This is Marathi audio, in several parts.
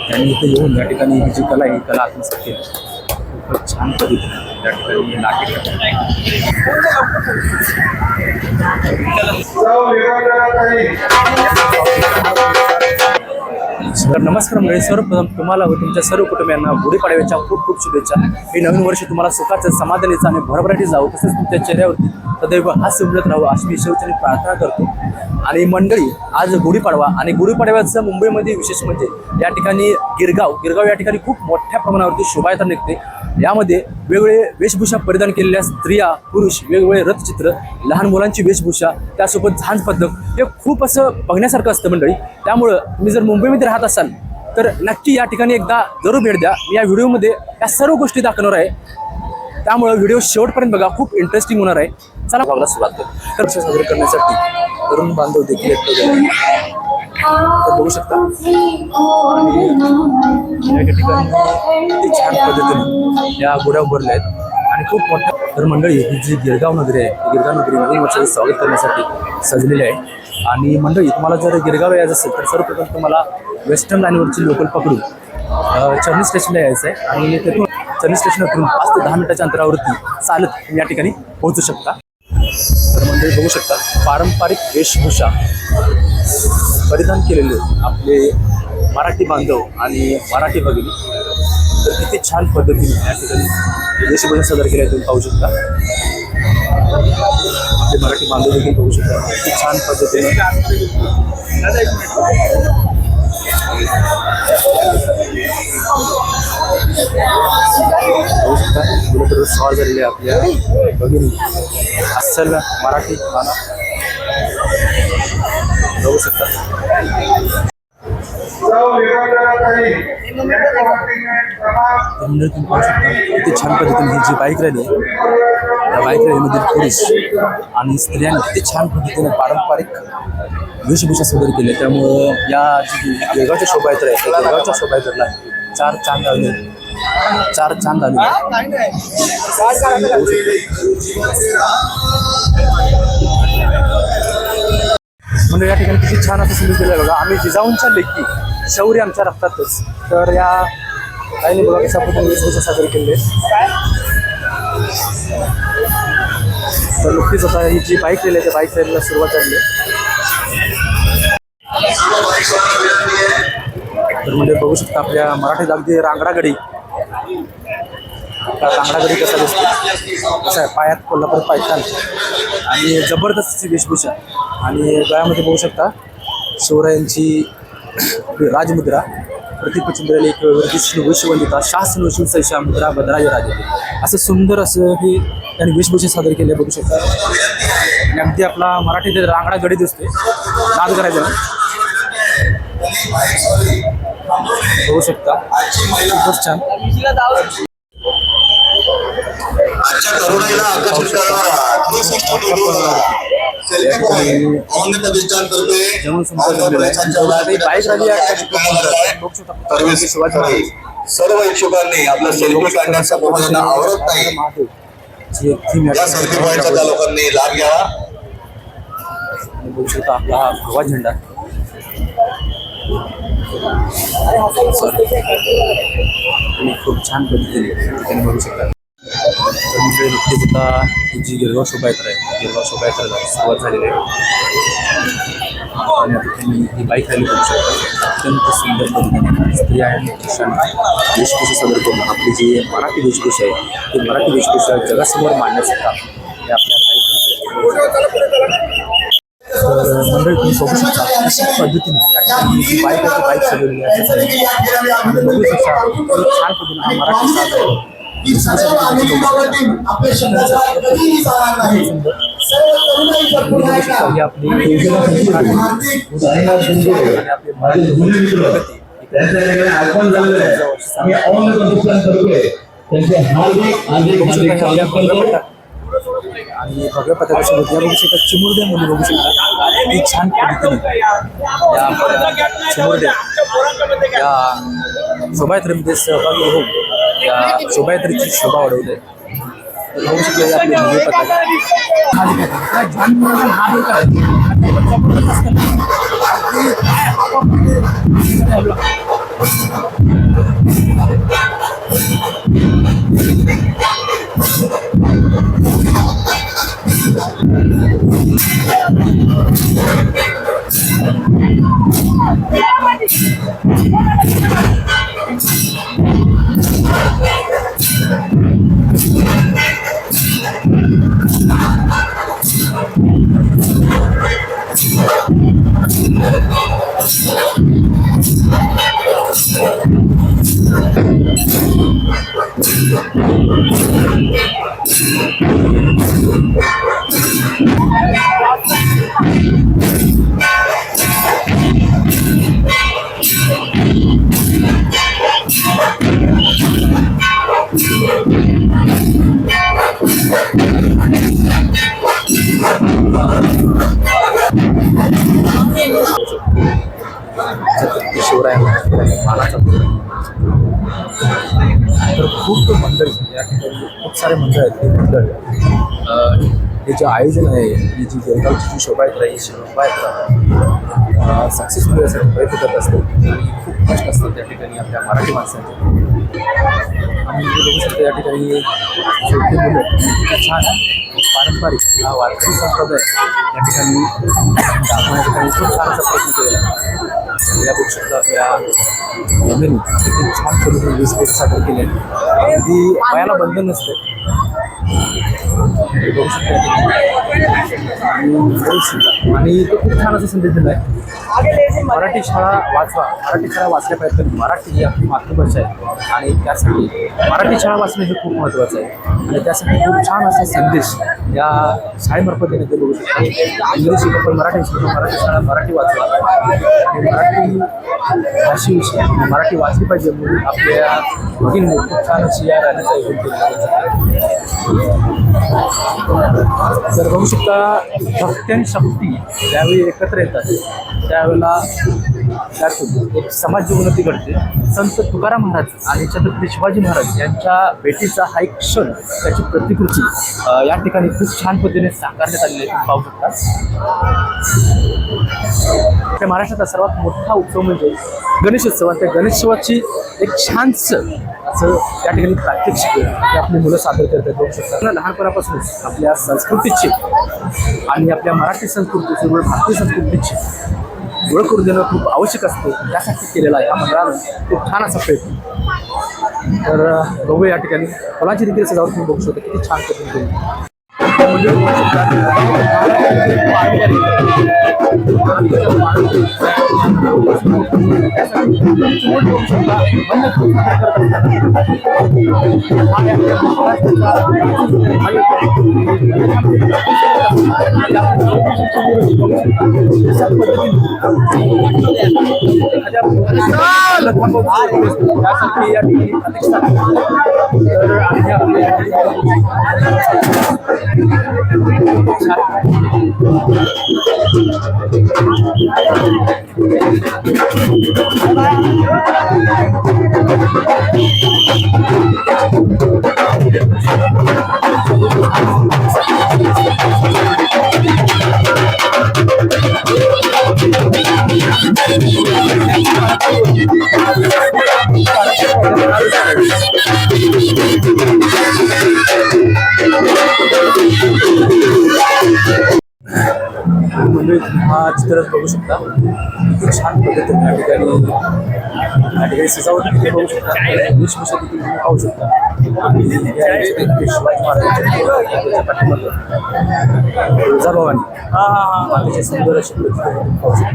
त्यांनी इथे येऊन या ठिकाणी ही जी कला आहे ही कला आत्मसात केली. खूपच छान पद्धतीने त्या ठिकाणी नाट्य नमस्कार मंडळी, सर्वप्रथम तुम्हाला व तुमच्या सर्व कुटुंबियांना गुढीपाडव्याच्या खूप खूप शुभेच्छा. हे नवीन वर्ष तुम्हाला सुखाचं, समाधानीचं आणि भरभराटी जावं, तसेच तुमच्या चेहऱ्यावरती सदैव हास्य उमलत राहावं अशी मी शेवटची प्रार्थना करतो. आणि मंडळी, आज गुढीपाडवा आणि गुढीपाडव्याचं मुंबईमध्ये विशेष म्हणजे या ठिकाणी गिरगाव या ठिकाणी खूप मोठ्या प्रमाणावरती शोभायात्रा निघते. यामध्ये वेगवेगळे वेशभूषा परिधान केलेल्या स्त्रिया, पुरुष, वेगवेगळे रथचित्र, लहान मुलांची वेशभूषा, त्यासोबत झांज पद्धत, हे खूप असं बघण्यासारखं असतं मंडळी. त्यामुळं तुम्ही जर मुंबईमध्ये राहत असाल तर नक्की या ठिकाणी एकदा जरूर भेट द्या. मी या व्हिडिओमध्ये या सर्व गोष्टी दाखवणार आहे, त्यामुळे व्हिडिओ शेवटपर्यंत बघा, खूप इंटरेस्टिंग होणार आहे. चला बघायला सुरुवात करू. तर साजरे करण्यासाठी तरुण बांधव देखील बघू शकता. आणि या ठिकाणी किती छान पद्धतीने या गुढ्या उभारल्या आहेत आणि खूप मोठ्या. तर मंडळी, ही जी गिरगाव नगरी आहे, गिरगाव नगरी नवीन वर्षाचं स्वागत करण्यासाठी सजलेली आहे. आणि मंडळी, तुम्हाला जर गिरगाव यायचं असेल तर सर्वप्रथम तुम्हाला वेस्टर्न लाईनवरची लोकल पकडून चर्नी स्टेशनला यायचं आहे. आणि तिथून चर्नी स्टेशनवरून 5 ते 10 मिनिटाच्या अंतरावरती चालत तुम्ही या ठिकाणी पोहोचू शकता. तर मंडळी बघू शकता, पारंपरिक वेशभूषा परिधान केलेले आपले मराठी बांधव आणि मराठी भगिनी. तर किती छान पद्धतीने या ठिकाणी वेशभूषा सादर केल्या तुम्ही पाहू शकता. आपले मराठी बांधव देखील बघू शकता किती छान पद्धतीने. बघू शकता गुलाबी सवार झालेले आपल्या भगिनी अस्सल मराठी गाणं बघू शकता. तुम्ही पाहू शकता किती छान पद्धतीने ही जी बाईक रॅली आहे, त्या बाईक रॅलीमधील पुरुष आणि स्त्रियांनी किती छान पद्धतीने पारंपरिक वेशभूषा सादर केली. त्यामुळं या जी गिरगावच्या शोभायात्रा आहे, त्या गिरगावच्या शोभायात्रेला 4 चांद आले. म्हणजे या ठिकाणी किती छान असं सुरू केलं आहे बघा. आम्ही जिजाऊंच्या लेखी, शौर्य आमच्या रक्तातच. तर या काही बघा कशा पद्धतीने वेशभूषा सादर केली आहे. तर नुकतीच आता ही जी बाईक रॅली आहे, त्या बाईक रॅलीला सुरुवात झाली आहे. तर म्हणजे बघू शकता आपल्या मराठीत अगदी रांगडागडी कसा दिसतो, कसं आहे, पायात कोल्हापूर पायतान आणि जबरदस्त वेशभूषा. आणि गळ्यामध्ये बघू शकता शिवरायांची राजमुद्रा, प्रतिपचंद्रलेख शिववंदिता शासन शिवसैषा मुद्रा बदराज राजे, असं सुंदर असं हे त्यांनी वेशभूषा सादर केले बघू शकता. आणि अगदी आपला मराठीत रांगडा गडी दिसतोय, नाद करायचा ना बघू शकता. खूपच छान. सर्व इच्छुकांनी आपला सेल्फी काढण्याचा त्यांना आवडत नाही, या सेल्फी पॉईंटचा त्या लोकांनी लाभ घ्यावा. बघू शकता आपला हा भगवा झेंडा खूप छान पद्धतीने बघू शकता. नुकतीच आता जी गिरगाव शोभायात्रा आहे, गिरगाव शोभायात्रेला सुरुवात झालेली आहे. आणि आता तुम्ही ही बाईक रॅली बघू शकता. अत्यंत सुंदर पद्धतीने स्त्रिया आणि पुरुषांनी वेशभूषा सादर करून आपली जी मराठी वेशभूषा आहे, ती मराठी वेशभूषा जगासमोर मांडण्याचं काम हे आपल्या मंडळी तुम्ही बघू शकता अशा पद्धतीने या ठिकाणी जी बाईक आहे ती बाईक सजवलेली आहे. बघू शकता छान पद्धतीने हा मराठी साज आहे. आणि भगव्या पताकासोबत या बघू शकता चिमुरड्या मुली बघू शकता. किती छान पद्धतीने या आपल्या चिमुरड्या या शोभायात्रेमध्ये सहभागी होऊन या शोभायात्रेची शोभा वाढवते. होऊ शकले आपले मुली शिवरायांना मानाचा तर खूप मंडळी या ठिकाणी खूप सारे मंडळ आहेत. हे मंडळ हे जे आयोजन आहे, ही जी जळगावची जी शोभायात्रा आहे, ही शोभायात्रा सक्सेसफुल यासाठी प्रयत्न करत असते आणि खूप कष्ट असतात त्या ठिकाणी आपल्या मराठी माणसांचे. आणि बघू शकतो या ठिकाणी छोटी मुलं छान पारंपरिक हा वारकरी संप्रदाय या ठिकाणी दाखवण्यासाठी खूप छान असा प्रयत्न केलेला आहे. या बघू शकता आपल्या मुलींनी किती छान पद्धतीने वेशभूषा सादर केली आहे. अगदी वयाला बंधन नसते. बघू शकता आणि तो खूप छान असा संदेश दिला आहे. मराठी शाळा वाचवा, मराठी शाळा वाचल्या पाहिजे. मराठी ही आपली मातृभाषा आहे आणि त्यासाठी मराठी शाळा वाचणे हे खूप महत्त्वाचं आहे आणि त्यासाठी खूप छान असा संदेश या शाळेमार्फत देण्यात बघू शकतो. इंग्लिश शिकवा पण मराठी शिकवा, मराठी शाळा मराठी वाचवा आणि मराठी भाषेविषयी मराठी वाचली पाहिजे म्हणून आपल्या भगिनीने खूप छान अशी या राहण्याचा आयोजन केलं. तर बघू शकता भक्ती आणि शक्ती ज्यावेळी एकत्र येतात त्यावेळेला त्यातून एक समाज उन्नती घडते. संत तुकाराम महाराज आणि छत्रपती शिवाजी महाराज यांच्या भेटीचा हा एक क्षण, त्याची प्रतिकृती या ठिकाणी खूप छान पद्धतीने साकारण्यात आलेली आहे. पाहू शकता आपल्या महाराष्ट्राचा सर्वात मोठा उत्सव म्हणजे गणेशोत्सव आणि त्या गणेशोत्सवाची एक छानसं असं त्या ठिकाणी प्रात्यक्षिक हे आपली मुलं सादर करतात. बघू शकतात लहानपणापासूनच आपल्या संस्कृतीची आणि आपल्या मराठी संस्कृतीची भारतीय संस्कृतीची ओळख करून देणं खूप आवश्यक असते. त्यासाठी केलेला आहे या मंडळानं खूप छान असा प्रयत्न. तर बघूया या ठिकाणी फुलांची देखील सजावट तुम्ही बघू शकता किती छान पद्धतीने हा चित्रच बघू शकता किती छान पद्धतीने या ठिकाणी सजावट देखील बघू शकता. वेशभूषा देखील तुम्ही पाहू शकता. शिवाजी महाराजांच्या पाठीमागे तुळजाभवानी मातेचे सुंदर अशी पाहू छान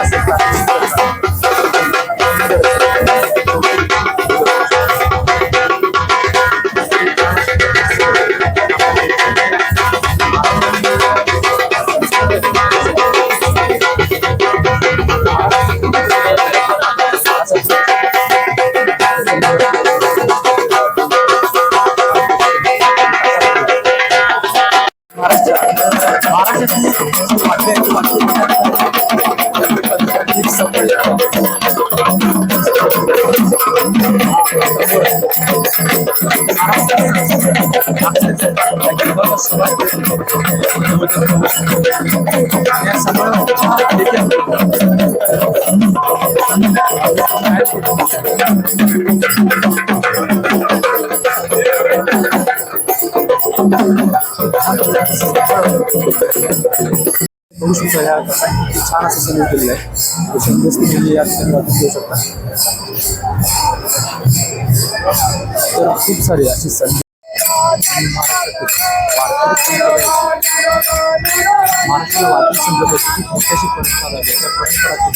असेल. बघू शकता या छान असं सगळं केलेलं आहे तुम्ही या ठिकाणी वाचून घेऊ शकता. तर खूप सारी अशी संधी महाराष्ट्राला वारकरी संप्रदायाची खूप मोठ्याशी परंपरा आहे. त्या परंपरातून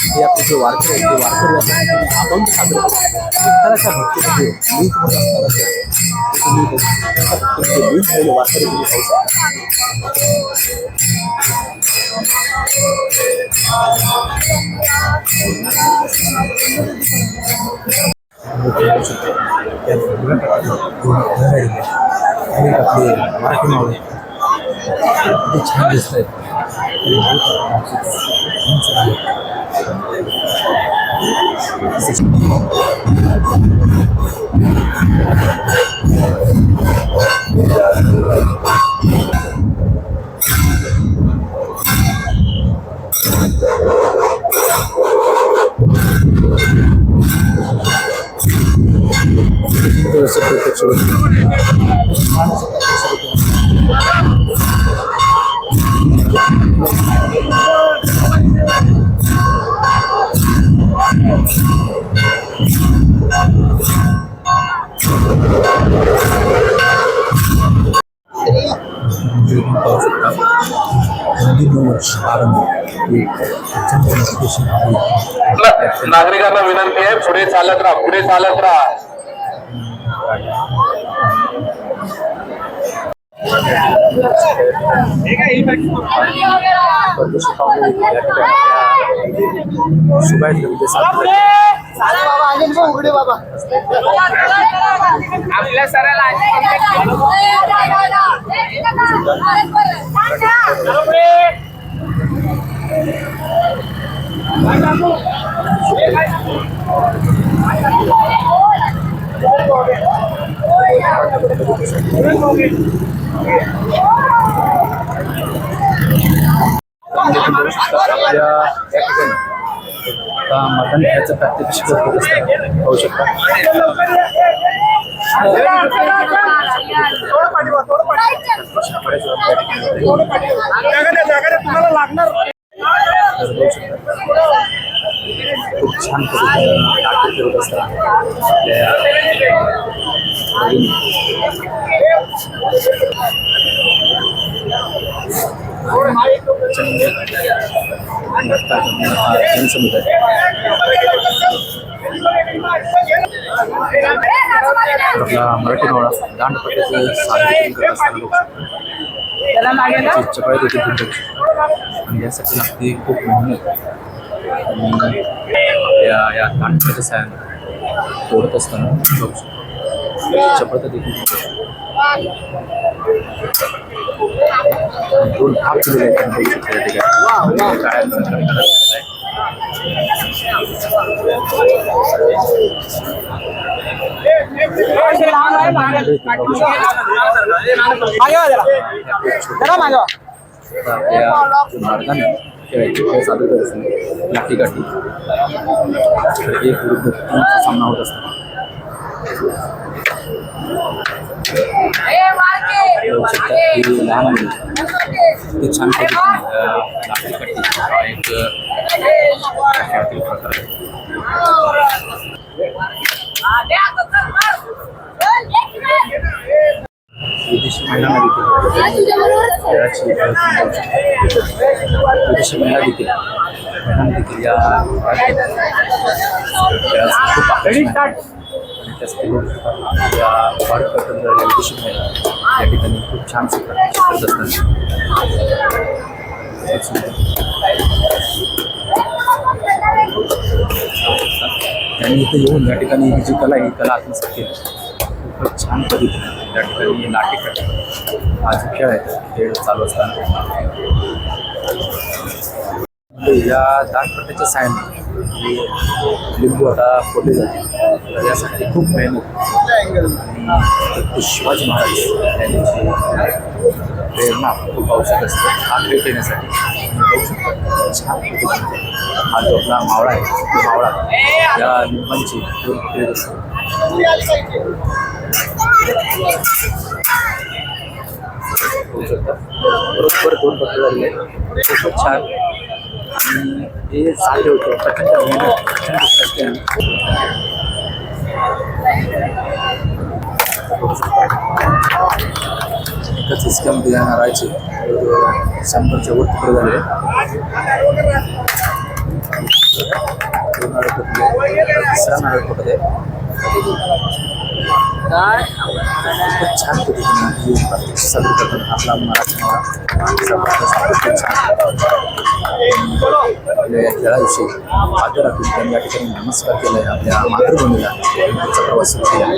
हे आपले जे वारकरी आहेत ते वारकरी यासाठी अभंग सादर करतात. विठ्ठलाच्या भक्तीमध्ये लीन होत असताना तुम्ही लीन झालेले वारकरी तुम्ही पाहू शकता. अनेक आपले मराठी मावळे ते छान दिसत आहेत. नागरिकांना विनंती आहे पुढे चालत राहा पुढे चालत राहा. आपल्या सराला मतदान घ्यायचं प्रात्यक्षिक होत असतं पाहू शकता. खूप छान पद्धतीने नाट्य करत असतात. आपला मराठी मावळा दांडपट्ट्याचं सादरीकरण करत असताना चपळ देखील आणि यासाठी लागते खूप मेहनत. या दांडपट्ट्याच्या साह्याने तोडत असताना चपळता देखील दोन भाग केलेले आहेत. मार्गाने खेळ सादर करत असताना लाठी काठी एक विरुद्ध तीनचा सामना होत असतो. लहान मुले ते छान पद्धतीने लाठी काठी हा एक खेळातील प्रकार आहे. विदेशी महिलांना देखील खेळाची विदेशी महिला देखील या खेळाचं खूप आकर्षण आहे. आणि त्यासाठी या भारत करतात विदेशी महिला या ठिकाणी खूप छान करत असतात. त्यांनी इथे येऊन या ठिकाणी ही जी कला आहे ही कला आत्मसात केली. खूपच छान पद्धतीने या ठिकाणी नाट्यकट हा जो खेळ आहे खेळ चालू असताना या दांडपट्ट्याच्या साह्याने लिंबू आता फोडले जाते तर यासाठी खूप मेहनत आणि शिवाजी महाराज यांची प्रेरणा खूप आवश्यक असते हा खेळ खेळण्यासाठी छान पद्धतीने हा जो आपला मावळा आहे तो मावळा या लिंबांची दोन खेळ असते होऊ शकतात बरोबर दोन पत्र झालेले आहेत खूपच छान आणि हे साधे होतं प्रचंड मेहनत प्रचंड कष्ट एकच हिसक्यामध्ये या नारळाचे 100च्या वर तुकडे झाले दोन नारळ फुटले तिसरा नारळ फुटत आहे खूपच छान पद्धतीने सादर करतात आपला मराठी खूपच छान आपल्या या खेळाविषयी आदर राखून त्यांनी या ठिकाणी नमस्कार केला आहे आपल्या मातृभूमीला त्यांचा प्रवास सुरू केला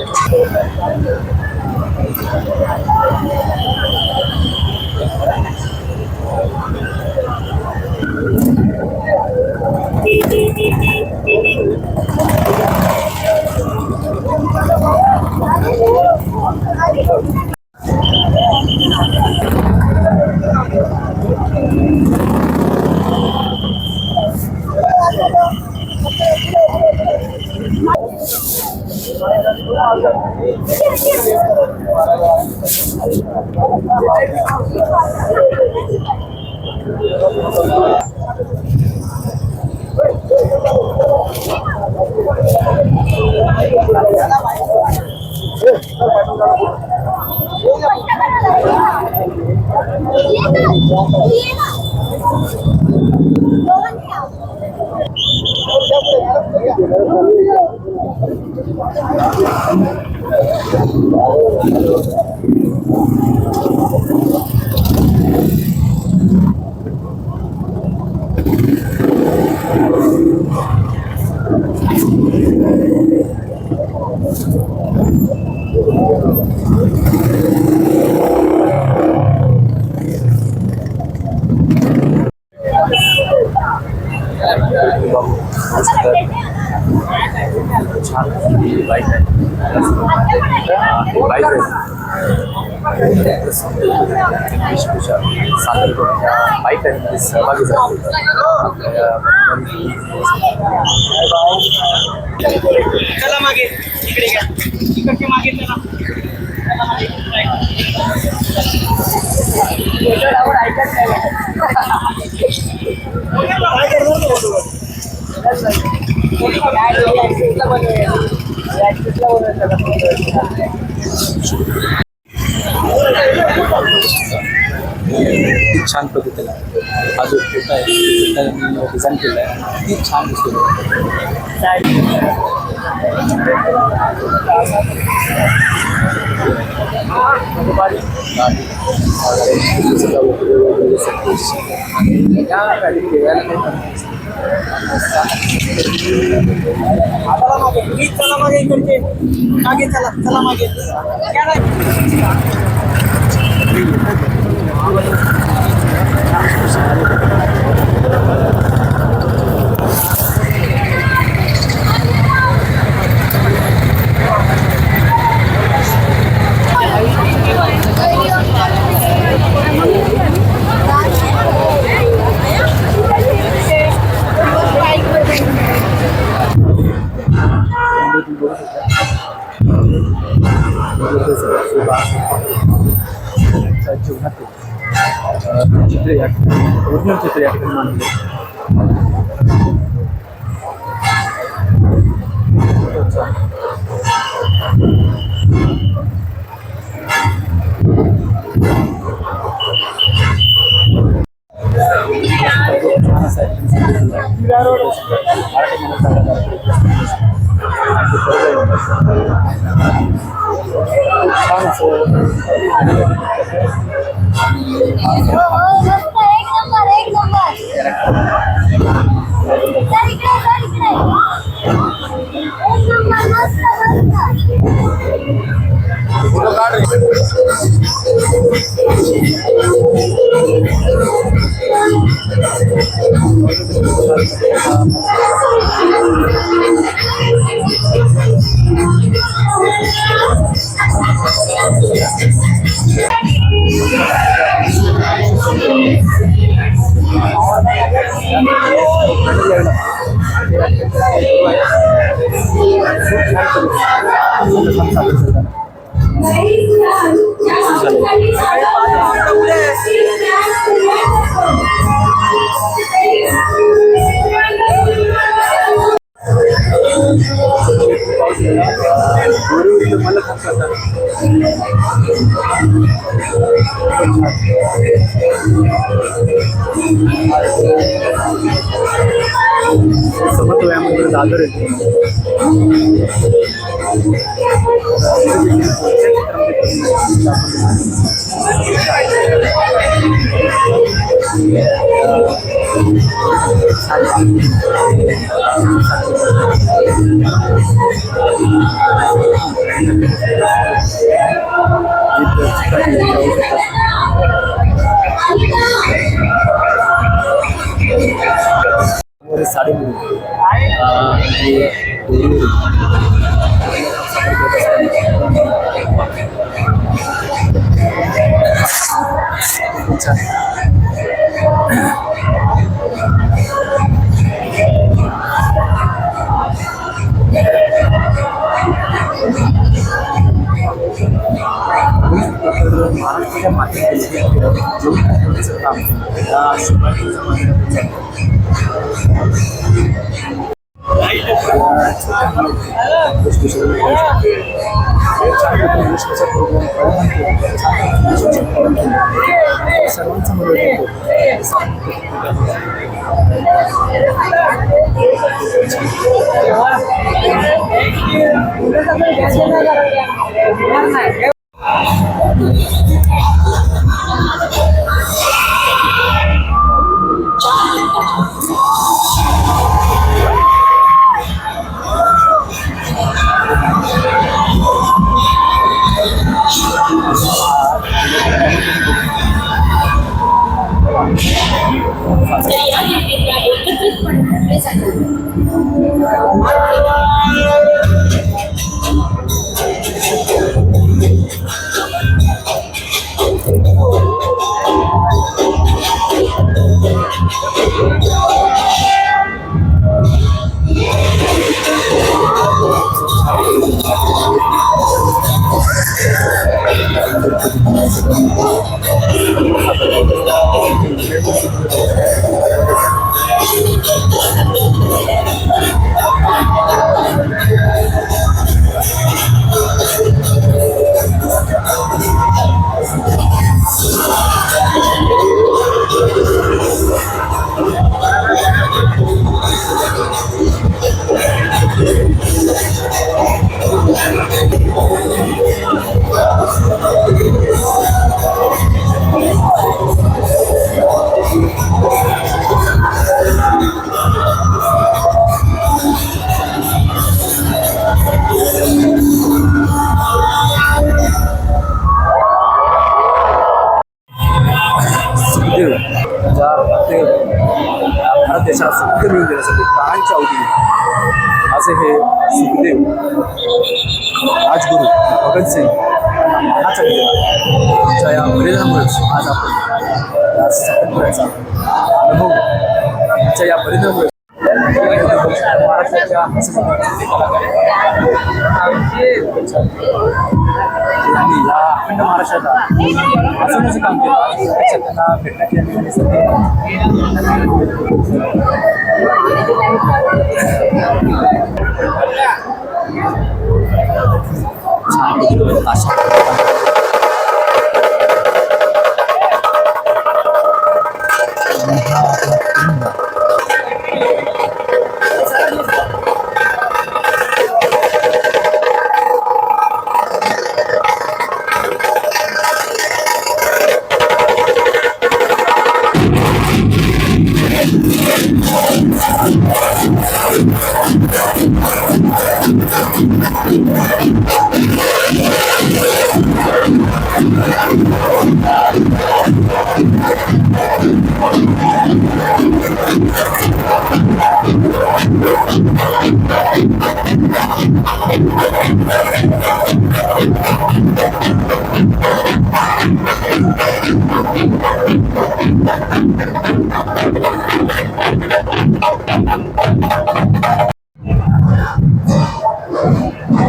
छान बाईक आहे बाईक वेशभूषा सादर करून त्या बाईक आहे सहभागी झाले चला मागे इकडे घ्या इकडचे मागे चला किती छान पद्धतीने हा जो फोटो आहे त्यांनी डिझाईन केला आहे किती छान दिसतो चला मागे इकडचे मागे चला चला मागे चित्र या ओरिजिनल चित्र या ठिकाणी मांडले समर्थ व्यायामामध्ये दादर येते साडी महाराष्ट्राच्या माध्यमातून काम या शिवाजीच्या सर्वांचा भारत देशाला स्वातंत्र्य मिळवून देण्यासाठी प्राणांच्या अवधी असे हे सुखदेव राजगुरू भगतसिंग मानाचा त्यांच्या या बलिदानामुळेच आज आपण या स्वातंत्र्याचा अनुभव त्यांच्या या बलिदानामुळे महाराष्ट्राच्या आणि या अखंड महाराष्ट्राला वाचवण्याचं काम केलं त्यांना भेटण्याची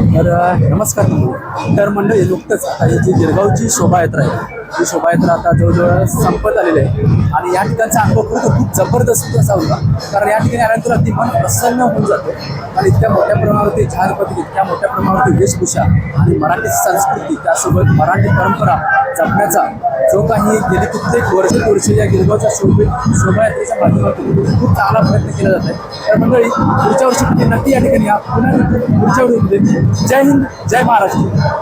तर नमस्कार तर मंडळी नुकतंच आता ही जी गिरगावची शोभायात्रा आहे ही शोभायात्रा आता जवळजवळ संपत आलेली आहे आणि या ठिकाणचा अनुभव खरं खूप जबरदस्त असा होता कारण या ठिकाणी आल्यानंतर अगदी मन प्रसन्न होऊन जाते आणि इतक्या मोठ्या प्रमाणावरती झाड पद्धती इतक्या मोठ्या प्रमाणावरती वेशभूषा आणि मराठी संस्कृती त्यासोबत मराठी परंपरा जपण्याचा जो काही गेली कित्येक वर्ष या गिरगावच्या शोभायात्रेच्या माध्यमातून खूप चांगला प्रयत्न केला जात आहे तर मंडळी पुढच्या वर्षी नक्की या ठिकाणी या पुन्हा पुढच्या वेळी जय हिंद जय महाराष्ट्र.